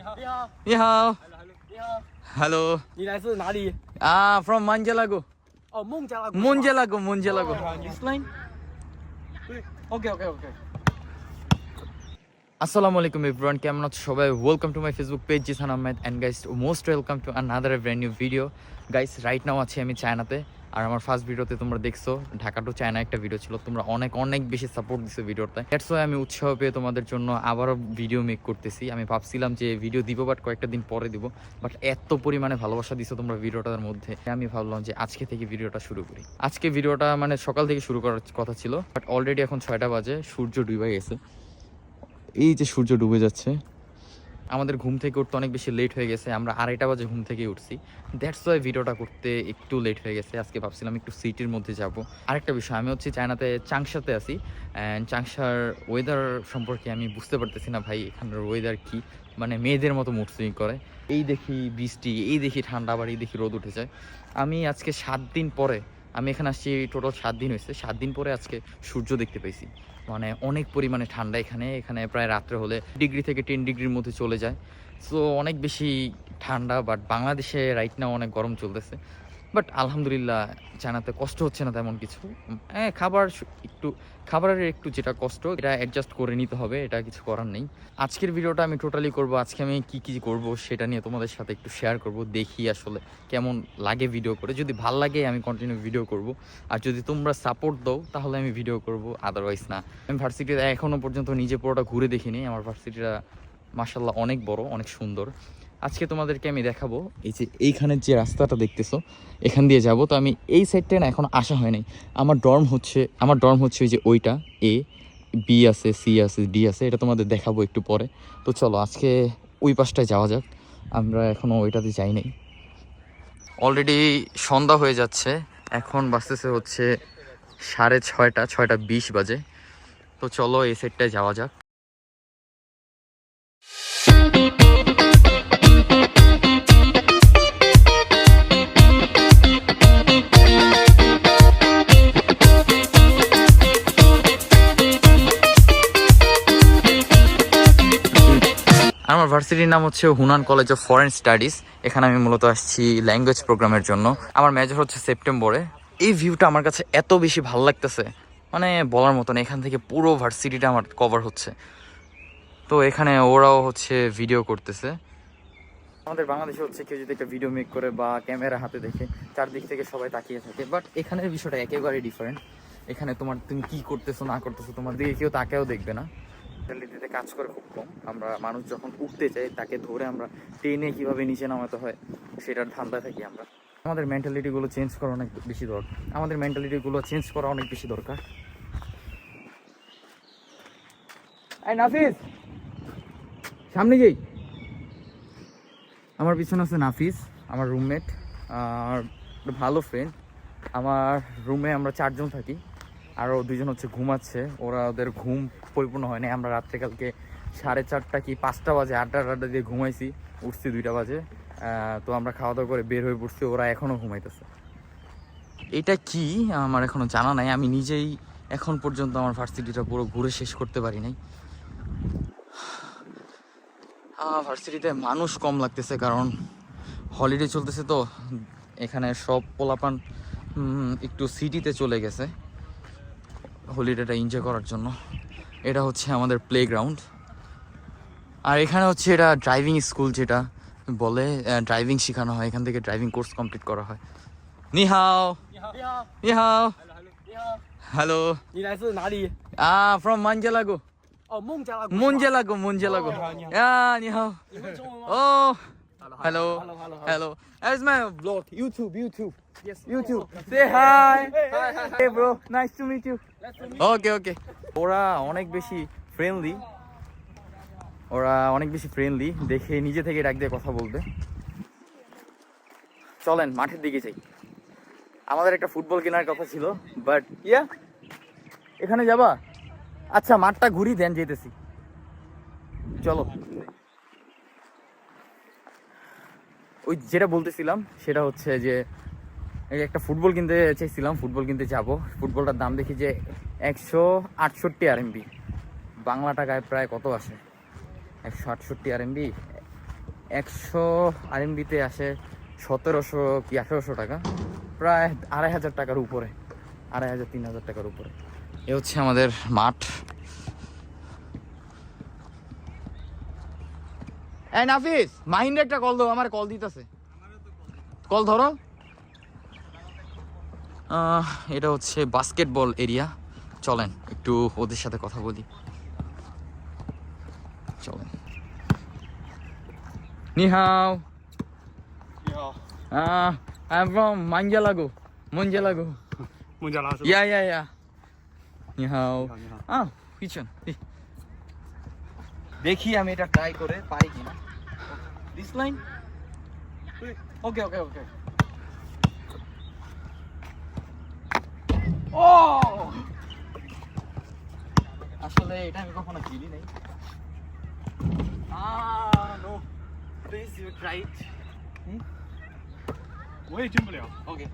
你好。Hello。你来自哪里？ From Manjalago。哦，孟加拉国。Manjalago。This line。OK。আসসালামু আলাইকুম everyone, কেমন আছো সবাই? Welcome to my Facebook page Zisan Ahmed and guys most welcome to another brand new video. Guys right now আছি আমি চায়নাতে, আর আমার ফার্স্ট ভিডিওতে তোমরা দেখছো ঢাকা টু চায়না একটা ভিডিও ছিল। তোমরা অনেক বেশি সাপোর্ট দিছো ভিডিওতে, দ্যাটস ওয়াই আমি উৎসাহ পেয়ে তোমাদের জন্য আবারও ভিডিও মেক করতেছি। আমি ভাবছিলাম যে ভিডিও দিব বাট কয়েকটা দিন পরে দিব, বাট এত পরিমাণে ভালোবাসা দিছো তোমরা ভিডিওটার মধ্যে, আমি ভাবলাম যে আজকে থেকে ভিডিওটা শুরু করি। আজকে ভিডিওটা মানে সকাল থেকে শুরু করার কথা ছিল, বাট অলরেডি এখন 6টা বাজে, সূর্য ডুবে গেছে। এই যে সূর্য ডুবে যাচ্ছে, আমাদের ঘুম থেকে উঠতে অনেক বেশি লেট হয়ে গেছে, আমরা 2:30 বাজে ঘুম থেকে উঠছি, দ্যাটস ওয়াই ভিডিওটা করতে একটু লেট হয়ে গেছে। আজকে ভাবছিলাম একটু সিটির মধ্যে যাব। আরেকটা বিষয়, আমি হচ্ছে চায়নাতে চাংশাতে আছি, অ্যান্ড চাংশার ওয়েদার সম্পর্কে আমি বুঝতে পারতেছি না ভাই, এখানের ওয়েদার কি, মানে মেয়েদের মতো মুড সুইং করে। এই দেখি বৃষ্টি, এই দেখি ঠান্ডা, আবার এই দেখি রোদ উঠে যায়। আমি আজকে 7 দিন পরে, আমি এখানে আসছি টোটাল 7 দিন হয়েছে, 7 দিন পরে আজকে সূর্য দেখতে পাইছি। মানে অনেক পরিমাণে ঠান্ডা এখানে প্রায় রাত্রে হলে ডিগ্রি থেকে 10 ডিগ্রির মধ্যে চলে যায়। সো অনেক বেশি ঠান্ডা, বাট বাংলাদেশে রাইট নাও অনেক গরম চলতেছে। বাট আলহামদুলিল্লাহ চায়নাতে কষ্ট হচ্ছে না তেমন কিছু। হ্যাঁ, খাবারের একটু যেটা কষ্ট, এটা অ্যাডজাস্ট করে নিতে হবে, এটা কিছু করার নেই। আজকের ভিডিওটা আমি টোটালি করব, আজকে আমি কি করব সেটা নিয়ে তোমাদের সাথে একটু শেয়ার করব। দেখি আসলে কেমন লাগে ভিডিও করে, যদি ভাল লাগে আমি কন্টিনিউ ভিডিও করব, আর যদি তোমরা সাপোর্ট দাও তাহলে আমি ভিডিও করব, আদারওয়াইজ না। আমি ভার্সিটিতে এখনও পর্যন্ত নিজে পুরোটা ঘুরে দেখিনি। আমার ভার্সিটিটা মাশাআল্লাহ অনেক বড়, অনেক সুন্দর। আজকে তোমাদেরকে আমি দেখাবো, এই যে এইখানের যে রাস্তাটা দেখতেছো, এখান দিয়ে যাব। তো আমি এই সাইডটা না এখন আসা হয় নাই। আমার ডর্ম হচ্ছে ওই যে ওইটা, এ বি আছে, সি আছে, ডি আছে, এটা তোমাদের দেখাবো একটু পরে। তো চলো আজকে ওই পাশটায় যাওয়া যাক, আমরা এখনও ওইটাতে যাই নাই। অলরেডি সন্ধ্যা হয়ে যাচ্ছে, এখন বাজতেছে হচ্ছে 6:30, 6:20 বাজে। তো চলো এই সাইডটায় যাওয়া যাক। আমার ভার্সিটির নাম হচ্ছে Hunan college of foreign studies. এখানে আমি মূলত আসছি ল্যাঙ্গুয়েজ প্রোগ্রামের জন্য। আমার মেজর হচ্ছে সেপ্টেম্বরে। এই ভিউটা আমার কাছে এত বেশি ভালো লাগতেছে, মানে বলার মতন। এখান থেকে পুরো ভার্সিটিটা আমার কভার হচ্ছে। তো এখানে ওরাও হচ্ছে ভিডিও করতেছে। আমাদের বাংলাদেশে হচ্ছে কেউ যদি একটা ভিডিও মেক করে বা ক্যামেরা হাতে দেখে, চারদিক থেকে সবাই তাকিয়ে থাকে, বাট এখানের বিষয়টা একেবারে ডিফারেন্ট। এখানে তুমি কি করতেছো না করতেছো তোমার দিকে কেউ তাকেও দেখবে না। মেন্টালিটিতে কাজ করে খুব কম। আমরা মানুষ যখন উঠতে চাই তাকে ধরে আমরা টেনে কীভাবে নিচে নামাতে হয় সেটার ধান্দায় থাকি আমরা। আমাদের মেন্টালিটিগুলো চেঞ্জ করা অনেক বেশি দরকার। এই নাফিস, সামনে যাই। আমার পিছনে আছে নাফিস, আমার রুমমেট আর ভালো ফ্রেন্ড। আমার রুমে আমরা 4 জন থাকি, আরও 2 জন হচ্ছে ঘুমাচ্ছে। ওদের ঘুম পরিপূর্ণ হয় না। আমরা রাত্রে কালকে 4:30 কি 5টা বাজে আড্ডা দিয়ে ঘুমাইছি, উঠছি 2টা বাজে। তো আমরা খাওয়া দাওয়া করে বের হয়ে পড়ছি, ওরা এখনও ঘুমাইতেছে। এটা কি আমার এখনও জানা নাই, আমি নিজেই এখন পর্যন্ত আমার ভার্সিটিটা পুরো ঘুরে শেষ করতে পারি নাই। ভার্সিটিতে মানুষ কম লাগতেছে, কারণ হলিডে চলতেছে। তো এখানে সব পোলাপান একটু সিটিতে চলে গেছে হলিডেটা এনজয় করার জন্য। এটা হচ্ছে আমাদের প্লেগ্রাউন্ড, আর এখানে হচ্ছে এটা ড্রাইভিং স্কুল, যেটা বলে ড্রাইভিং শেখানো হয়। এখান থেকে ড্রাইভিং কোর্স কমপ্লিট করা হয়। নিহাও। হ্যালো। ফ্রম মানজালাগো। Munjalago. Yeah, ni hao. Oh, hello. That's my vlog. YouTube. Yes. YouTube. Say hi. Hey bro, nice to meet you. Okay. ওরা অনেক বেশি ফ্রেন্ডলি, দেখে নিজে থেকে ডাক দিয়ে কথা বলবে। চলেন মাঠের দিকে যাই। আমাদের একটা ফুটবল কেনার কথা ছিল, বাট এখানে যাবা? আচ্ছা, মাঠটা ঘুরি দেন যেতেছি। চলো। ওই যেটা বলতেছিলাম সেটা হচ্ছে যে এই একটা ফুটবল কিনতে চাইছিলাম, ফুটবল কিনতে যাব। ফুটবলটার দাম দেখি যে 168 RMB, বাংলা টাকায় প্রায় কত আসে? 168 RMB 100 আরএমবিতে আসে 1700 কি 1800 টাকা, প্রায় 2500 টাকার উপরে, 2500-3000 টাকার উপরে। এ হচ্ছে আমাদের মাঠ। এই নাফিস, মাহিন্দ্র একটা কল দাও, আমার কল দিতেছে, কল ধরো। এটা হচ্ছে বাস্কেটবল এরিয়া, চলেন একটু ওদের সাথে কথা বলি, চলেন। Ni hao. I'm from Manjalago. Monjalago. Munjala是吧？ Yeah. Ni hao. 你好。 পিছন দেখি আমি এটা ট্রাই করে পারি কিনা। This line. ওকে। ও আসলে এটা আমি কখনো খেলি নাই। No please you try it. 我也进不了。 okay.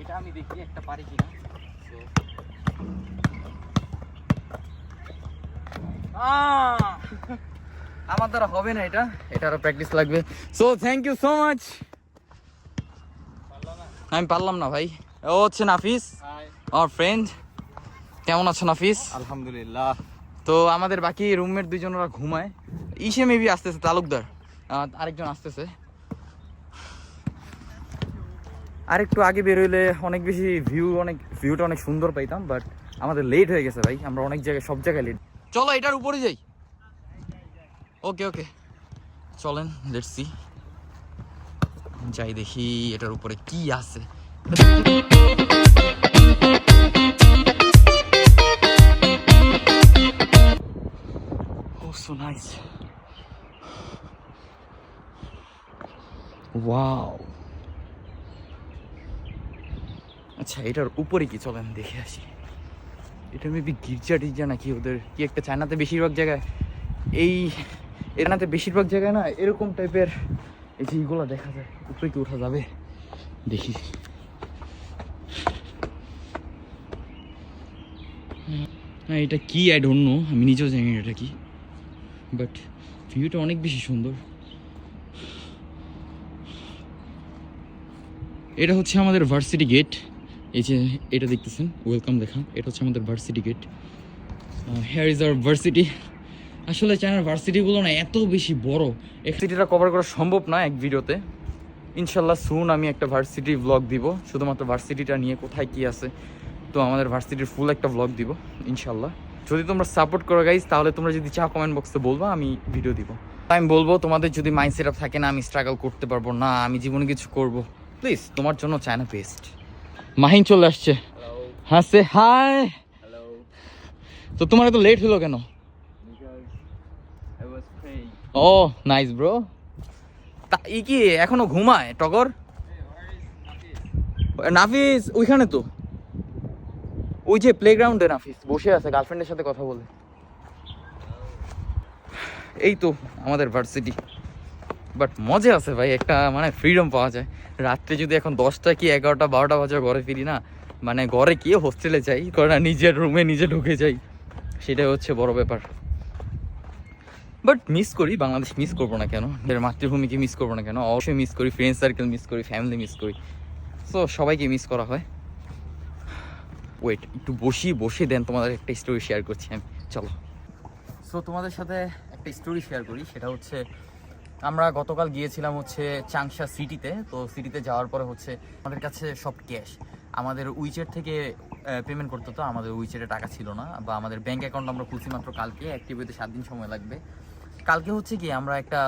এটা আমি দেখি একটা পারি কিনা। আমার দ্বারা হবে না এটা, এটারও প্র্যাকটিস লাগবে। So thank you so much. আমি পারলাম না ভাই। ও হচ্ছে নাফিস, আমার ফ্রেন্ড। কেমন আছো নাফিস? আলহামদুলিল্লাহ। তো আমাদের বাকি রুমমেট দুজন ওরা ঘুমায়। ইসে মেবি আসতেছে, তালুকদার আরেকজন আসতেছে। আরেকটু আগে বেরোইলে অনেক বেশি ভিউটা অনেক সুন্দর পাইতাম, বাট আমাদের লেট হয়ে গেছে ভাই, আমরা অনেক জায়গায় সব জায়গায় লেট। চলো এটার উপরে যাই। ওকে চলেন, লেটস সি, যাই দেখি এটার উপরে কি আছে। Oh, so nice. Wow. আচ্ছা এটার উপরে কি, চলেন দেখে আসি। এটা মেবি গির্জা টির্জা নাকি ওদের কি একটা। চায়নাতে বেশিরভাগ জায়গায় বেশিরভাগ জায়গায় না এরকম টাইপের এই যে এইগুলো দেখা যায়। উপরে কি ওঠা যাবে দেখি। হ্যাঁ এটা কি আই ডোন্ট নো, আমি নিজেও জানি না এটা কি, বাট ভিউটা অনেক বেশি সুন্দর। এটা হচ্ছে আমাদের ভার্সিটি গেট। এই যে এটা দেখতেছেন ওয়েলকাম লেখা, এটা হচ্ছে আমাদের varsity gate. Here is our varsity. আসলে চায়নার ভার্সিটিগুলো না এত বেশি বড়, ভার্সিটিটা কভার করা সম্ভব না এক ভিডিওতে। ইনশাল্লাহ সুন আমি একটা ভার্সিটি ব্লগ দিব, শুধুমাত্র ভার্সিটিটা নিয়ে কোথায় কি আছে। তো আমাদের ভার্সিটির ফুল একটা ব্লগ দিব ইনশাল্লাহ। যদি তোমরা সাপোর্ট করো গাইজ, তাহলে তোমরা যদি চাও কমেন্ট বক্সে বলবো, আমি ভিডিও দিব। আমি বলবো তোমাদের যদি মাইন্ড সেট আপ থাকে না আমি স্ট্রাগল করতে পারবো না, আমি জীবনে কিছু করব, প্লিজ তোমার জন্য চায়না বেস্ট। মাহিন চলে আসছে। হ্যাঁ সে হাই। তো তোমার এত লেট হলো কেন? ও নাইস ব্রো। তা ই কি এখনো ঘুমায় টগর? নাফিস ওইখানে তো, ওই যে প্লেগ্রাউন্ডে নাফিস বসে আছে গার্লফ্রেন্ডের সাথে কথা বলে। এই তো আমাদের ভার্সিটি, বাট মজা আছে ভাই, একটা মানে ফ্রিডম পাওয়া যায়। রাত্রে যদি এখন 10টা কি 11টা 12টা বাজে ঘরে ফিরি না, মানে ঘরে কি হোস্টেলে যাই করে না, নিজের রুমে নিজে ঢুকে যাই, সেটাই হচ্ছে বড় ব্যাপার। বাট মিস করি, বাংলাদেশ মিস করবো না কেন, মাতৃভূমিকে মিস করবো না কেন, অবশ্যই মিস করি। ফ্রেন্ড সার্কেল মিস করি, ফ্যামিলি মিস করি, সো সবাইকে মিস করা হয়। ওয়েট একটু বসে দেন, তোমাদের একটা স্টোরি শেয়ার করছি আমি, চলো। সো তোমাদের সাথে একটা স্টোরি শেয়ার করি, সেটা হচ্ছে আমরা গতকাল গিয়েছিলাম হচ্ছে চাংশা সিটিতে। তো সিটিতে যাওয়ার পরে হচ্ছে আমাদের কাছে সব ক্যাশ, আমাদের উইচেট থেকে পেমেন্ট করতে হতো, আমাদের উইচেটে টাকা ছিল না, বা আমাদের ব্যাঙ্ক অ্যাকাউন্ট আমরা খুলছি মাত্র কালকে, অ্যাক্টিভ হতে 7 দিন সময় লাগবে। কালকে হচ্ছে কি আমরা একটা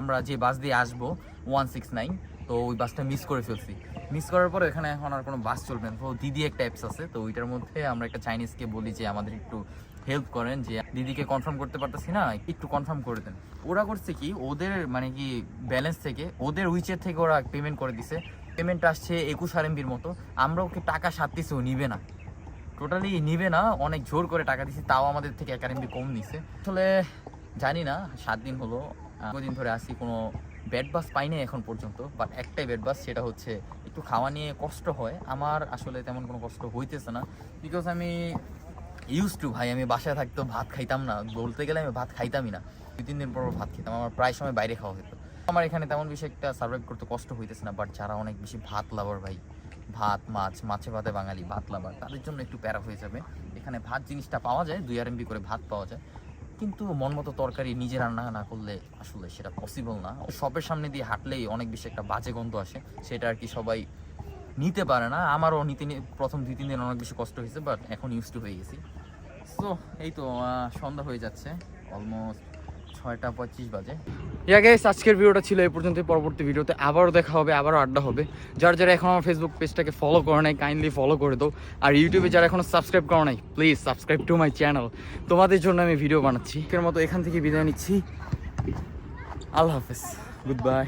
আমরা যে বাস দিয়ে আসবো 169, তো ওই বাসটা মিস করে ফেলছি। মিস করার পরে এখানে এখন আর কোনো বাস চলবে না। তো দিদি একটা অ্যাপস আছে, তো ওইটার মধ্যে আমরা একটা চাইনিজকে বলি যে আমাদের একটু হেল্প করেন, যে দিদিকে কনফার্ম করতে পারতেছি না, একটু কনফার্ম করে দেন। ওরা করছে কি, ওদের মানে কি ব্যালেন্স থেকে, ওদের উইচের থেকে ওরা পেমেন্ট করে দিছে। পেমেন্ট আসছে 21 আরএমবির মতো। আমরা ওকে টাকা সারতেছি, ও নিবে না, টোটালি নিবে না। অনেক জোর করে টাকা দিছি, তাও আমাদের থেকে 1 আরএমবি কম নিছে। আসলে জানি না, 7 দিন হলো দিন ধরে আসি, কোনো ব্যাড বাস পাইনি এখন পর্যন্ত, বাট একটাই ব্যাড বাস, সেটা হচ্ছে একটু একটু খাওয়া নিয়ে কষ্ট হয়, আমার আসলে তেমন কোনো কষ্ট হইতেছে না, বিকজ আমি ইউজ টু ভাই। আমি বাসায় থাকতেও ভাত খাইতাম না, বলতে গেলে আমি ভাত খাইতামই না, 2-3 দিন পর ভাত খেতাম, আমার প্রায় সময় বাইরে খাওয়া হতো। আমার এখানে তেমন বেশি একটা সার্ভাইভ করতে কষ্ট হইতেছে না। বাট যারা অনেক বেশি ভাত লাভার ভাই, ভাত মাছে ভাতে বাঙালি ভাত লাভার, তাদের জন্য একটু প্যারা হয়ে যাবে। এখানে ভাত জিনিসটা পাওয়া যায়, 2 RMB করে ভাত পাওয়া যায়, কিন্তু মন মতো তরকারি নিজে রান্না না করলে আসলে সেটা পসিবল না। শপের সামনে দিয়ে হাঁটলেই অনেক বেশি একটা বাজে গন্ধ আসে, সেটা আর কি সবাই নিতে পারে না। আমারও প্রথম 2-3 দিন অনেক বেশি কষ্ট হয়েছে, বাট এখন ইউজ টু হয়ে গেছি। সো এই তো সন্ধ্যা হয়ে যাচ্ছে, অলমোস্ট 6:25 বাজে। ইয়া গাইস, আজকের ভিডিওটা ছিল এই পর্যন্ত। পরবর্তী ভিডিওতে আবারও দেখা হবে, আবারও আড্ডা হবে। যারা এখন আমার ফেসবুক পেজটাকে ফলো করে নাই, কাইন্ডলি ফলো করে দাও। আর ইউটিউবে যারা এখনো সাবস্ক্রাইব করো নাই, please subscribe to my channel. তোমাদের জন্য আমি ভিডিও বানাচ্ছি। এর মতো এখান থেকে বিদায় নিচ্ছি। আল্লাহ হাফেজ, গুড বাই।